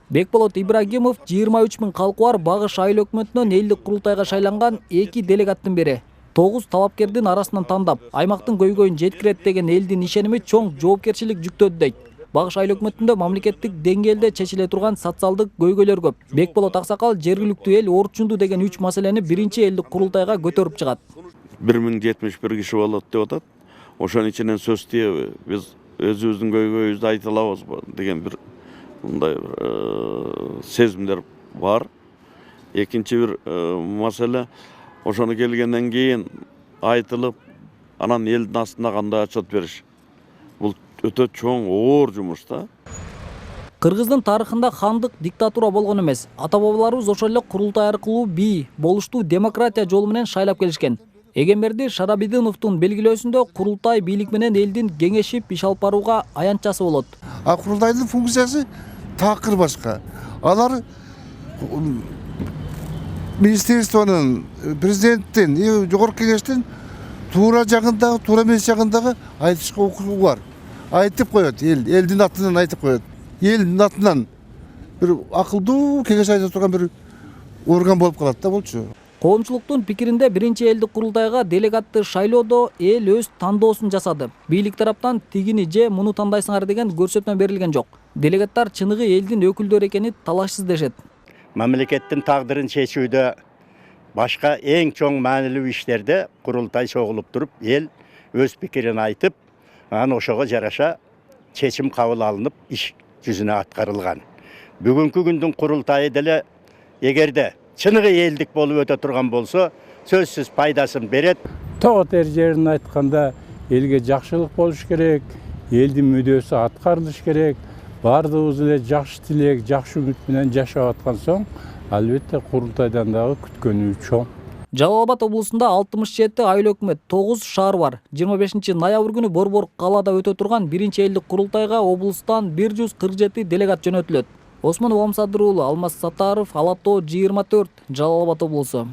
Бекболот Ибрагимов 23 миң калкы бар Багыш айыл өкмөтүнөн элдик курултайга шайланган 2 делегаттын бири. 9 талапкердин арасынан тандап, аймактын көйгөйүн жеткирет деген элдин ишеними чоң жоопкерчилик жүктөдү дейт. Багыш айыл өкмөтүндө мамлекеттик деңгээлде чечиле турган социалдык көйгөйлөр көп. Бекболот Аксакал жергиликтүү эл орчунду деген 3 маселени биринчи элдик курултайга көтөрүп чыгат. 1071 киши болот деп атат. Ошонун ичинен сөз тийеби, биз өзүбүздүн көйгөйүбүздү айта алабызбы деген бир мындай сезимдер бар. Экинчи бир маселе ошону келгенден кийин айтылып, анан элдин астына кандай отчет бериш. Бул өтө чоң оор жумуш да. Кыргыздын тарыхында хандык диктатура болгон эмес. Ата-бабаларыбыз ошол эле курултай аркылуу бий, болуштуу демократия жолу менен шайлап келишкен. Эгемберди Шарабидиновдун белгилөөсүндө курултай бийлик менен элдин кеңешип иш алып барууга аянтчасы болот. А курултайдын функциясы такыр башка. Алар министрликтин, президенттин, жогорку кеңештин туура жагындагы, туура эмес жагындагы айтышка укугу бар. Айтып коет, элдин атынан айтып коет. Элдин атынан бир акылдуу кеңеш айта турган бир орган болуп калат да болчу. Коомчулуктун пикиринде биринчи элдик курултайга делегатты шайлоодо эл өз тандоосун жасады. Бийлик тараптан тигини же муну тандайсыңар деген көрсөтмө берилген жок. Делегаттар чыныгы элдин өкүлдөрү экени талашсыз дешет. Мамлекеттин тагдырын чечүүдө башка эң чоң маанилүү иштерде курултай чогулуп туруп, эл өз пикирин айтып, анан ошого жараша чечим кабыл алынып, иш жүзүнө аткарылган. Бүгүнкү күндүн курултайы деле эгерде чыныгы элдик болуп өтө турган болсо, сөзсүз пайдасын берет. Тоот жерин айтканда элге жакшылык болуш керек, элдин мүдөөсү аткарылыш керек. Бардыгыбыз эле жакшы тилек, жакшы үмүт менен жашап аткан соң, албетте курултайдан дагы күткөнү чоң. Жалал Абад облусунда 67 айыл өкмөт, 9 шаар бар. 25 ноябрь күнү Борбор калаада өтө турган биринчи элдик курултайга облустан 147 делегат жөнөтүлөт. Осмон Уамсадыр уулу, Алмаз Саттаров, Ала Тоо 24, Жалал Абад облусу.